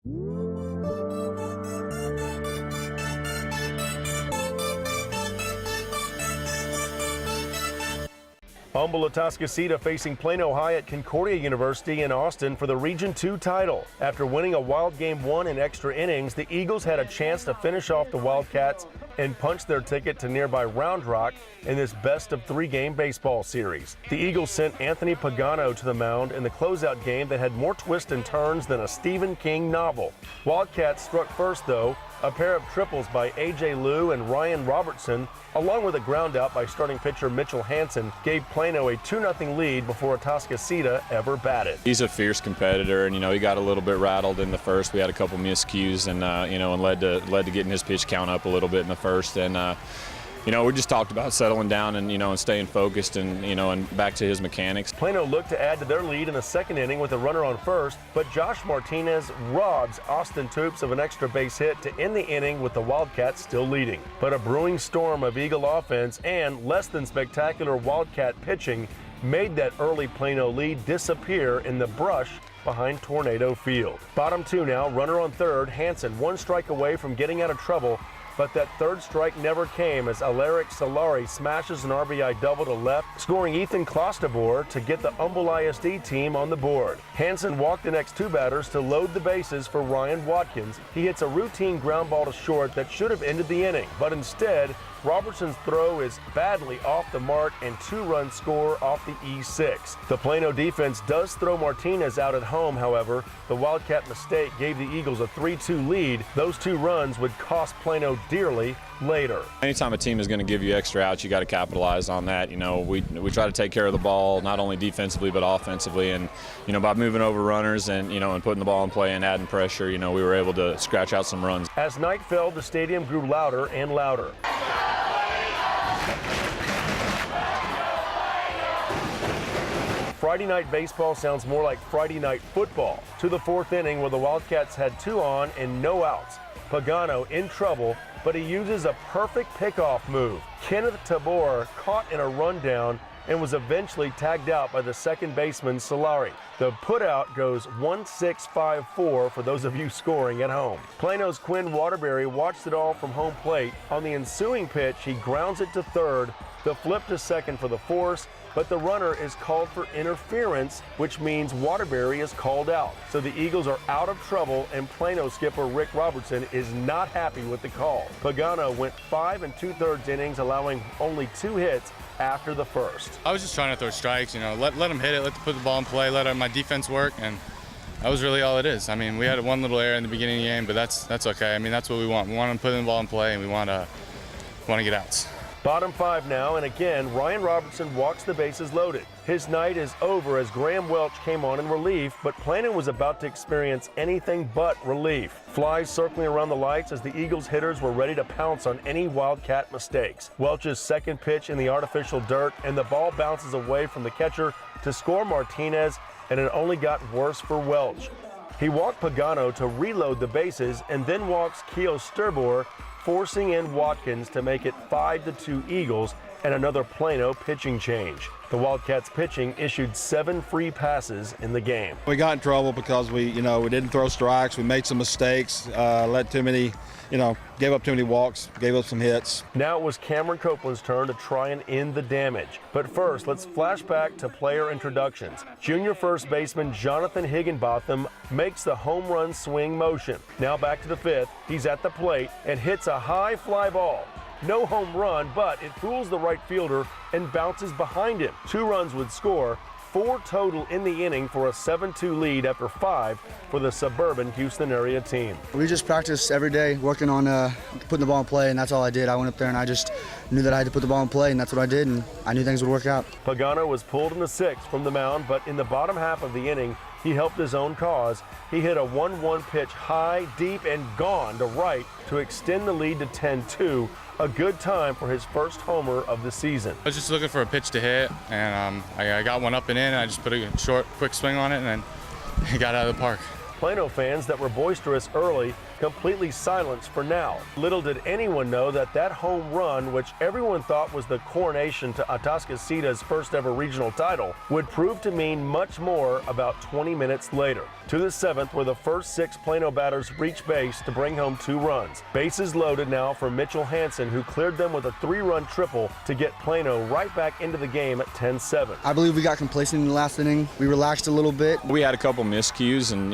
Humble Atascocita facing Plano High at Concordia University in Austin for the Region 2 title. After winning a wild game 1 in extra innings, the Eagles had a chance to finish off the Wildcats and punch their ticket to nearby Round Rock in this best-of-3 game baseball series. The Eagles sent Anthony Pagano to the mound in the closeout game that had more twists and turns than a Stephen King novel. Wildcats struck first, though. A pair of triples by A.J. Liu and Ryan Robertson, along with a groundout by starting pitcher Mitchell Hansen, gave Plano a 2-0 lead before Atascocita ever batted. He's a fierce competitor, and he got a little bit rattled in the first. We had a couple miscues, and and led to getting his pitch count up a little bit in the first. And we just talked about settling down and and staying focused and back to his mechanics. Plano looked to add to their lead in the second inning with a runner on first, but Josh Martinez robs Austin Toops of an extra base hit to end the inning with the Wildcats still leading. But a brewing storm of Eagle offense and less than spectacular Wildcat pitching made that early Plano lead disappear in the brush behind Tornado Field. Bottom 2 now, runner on third. Hansen 1 strike away from getting out of trouble, but that third strike never came as Alaric Solari smashes an RBI double to left, scoring Ethan Clostabor to get the Humble ISD team on the board. Hansen walked the next 2 batters to load the bases for Ryan Watkins. He hits a routine ground ball to short that should have ended the inning, but instead, Robertson's throw is badly off the mark and 2-run score off the E6. The Plano defense does throw Martinez out at home, however. The Wildcat mistake gave the Eagles a 3-2 lead. Those 2 runs would cost Plano dearly later. Anytime a team is going to give you extra outs, you got to capitalize on that. We try to take care of the ball, not only defensively but offensively, and by moving over runners and and putting the ball in play and adding pressure, we were able to scratch out some runs. As night fell, the stadium grew louder and louder. Friday night baseball sounds more like Friday night football. To the 4th inning where the Wildcats had 2 on and no outs. Pagano in trouble, but he uses a perfect pickoff move. Kenneth Tabor caught in a rundown and was eventually tagged out by the second baseman Solari. The putout goes 1-6-5-4 for those of you scoring at home. Plano's Quinn Waterbury watched it all from home plate. On the ensuing pitch, he grounds it to third, the flip to second for the force, but the runner is called for interference, which means Waterbury is called out. So the Eagles are out of trouble, and Plano skipper Rick Robertson is not happy with the call. Pagano went 5 2/3 innings, allowing only 2 hits after the first. I was just trying to throw strikes, let them hit it, let them put the ball in play, let my defense work, and that was really all it is. We had one little error in the beginning of the game, but that's okay. That's what we want. We want to put the ball in play, and we want to get outs. Bottom 5 now, and again, Ryan Robertson walks the bases loaded. His night is over as Graham Welch came on in relief, but Plano was about to experience anything but relief. Flies circling around the lights as the Eagles hitters were ready to pounce on any Wildcat mistakes. Welch's second pitch in the artificial dirt, and the ball bounces away from the catcher to score Martinez, and it only got worse for Welch. He walked Pagano to reload the bases and then walks Keo Sturbor, forcing in Watkins to make it 5-2 Eagles and another Plano pitching change. The Wildcats pitching issued 7 free passes in the game. We got in trouble because we didn't throw strikes. We made some mistakes, let too many, gave up too many walks, gave up some hits. Now it was Cameron Copeland's turn to try and end the damage. But first, let's flash back to player introductions. Junior first baseman Jonathan Higginbotham makes the home run swing motion. Now back to the 5th. He's at the plate and hits a high fly ball. No home run, but it fools the right fielder and bounces behind him. 2 runs would score, 4 total in the inning for a 7-2 lead after 5 for the suburban Houston area team. We just practiced every day working on putting the ball in play, and that's all I did. I went up there and I just knew that I had to put the ball in play, and that's what I did, and I knew things would work out. Pagano was pulled in the 6th from the mound, but in the bottom half of the inning, he helped his own cause. He hit a 1-1 pitch high, deep, and gone to right to extend the lead to 10-2. A good time for his first homer of the season. I was just looking for a pitch to hit, and I got one up and in, and I just put a short, quick swing on it, and then it got out of the park. Plano fans that were boisterous early completely silenced for now. Little did anyone know that that home run, which everyone thought was the coronation to Atascocita's first ever regional title, would prove to mean much more about 20 minutes later. To the 7th, where the first 6 Plano batters reached base to bring home 2 runs. Bases loaded now for Mitchell Hansen, who cleared them with a 3-run triple to get Plano right back into the game at 10-7. I believe we got complacent in the last inning. We relaxed a little bit. We had a couple miscues and,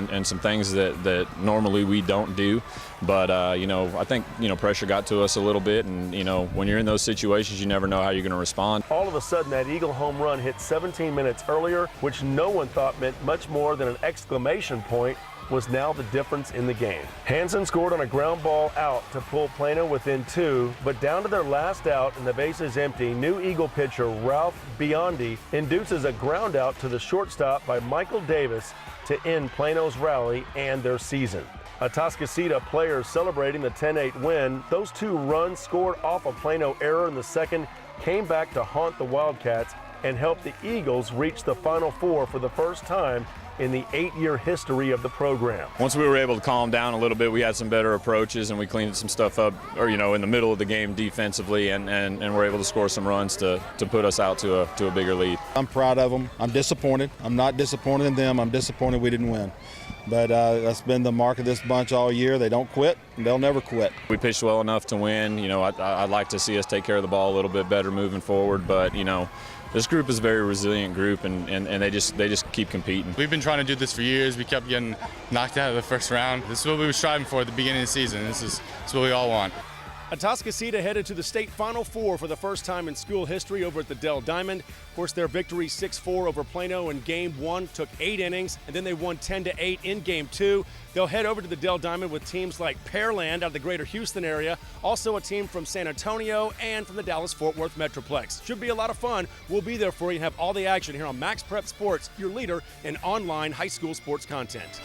and some things that normally we don't do. But, I think, pressure got to us a little bit. And, when you're in those situations, you never know how you're going to respond. All of a sudden, that Eagle home run hit 17 minutes earlier, which no one thought meant much more than an exclamation point, was now the difference in the game. Hansen scored on a ground ball out to pull Plano within 2, but down to their last out and the bases empty, new Eagle pitcher Ralph Biondi induces a ground out to the shortstop by Michael Davis to end Plano's rally and their season. Atascocita players celebrating the 10-8 win. Those 2 runs scored off a Plano error in the second came back to haunt the Wildcats and helped the Eagles reach the Final Four for the first time in the 8-year history of the program. Once we were able to calm down a little bit, we had some better approaches and we cleaned some stuff up, in the middle of the game defensively, and were able to score some runs to put us out to a bigger lead. I'm proud of them. I'm disappointed. I'm not disappointed in them. I'm disappointed we didn't win. But that's been the mark of this bunch all year. They don't quit, and they'll never quit. We pitched well enough to win. I'd like to see us take care of the ball a little bit better moving forward, but, this group is a very resilient group, and they just keep competing. We've been trying to do this for years. We kept getting knocked out of the first round. This is what we were striving for at the beginning of the season. This is what we all want. Atascocita headed to the state Final Four for the first time in school history over at the Dell Diamond. Of course, their victory 6-4 over Plano in Game 1 took 8 innings, and then they won 10-8 in Game 2. They'll head over to the Dell Diamond with teams like Pearland out of the greater Houston area, also a team from San Antonio and from the Dallas-Fort Worth Metroplex. Should be a lot of fun. We'll be there for you and have all the action here on Max Prep Sports, your leader in online high school sports content.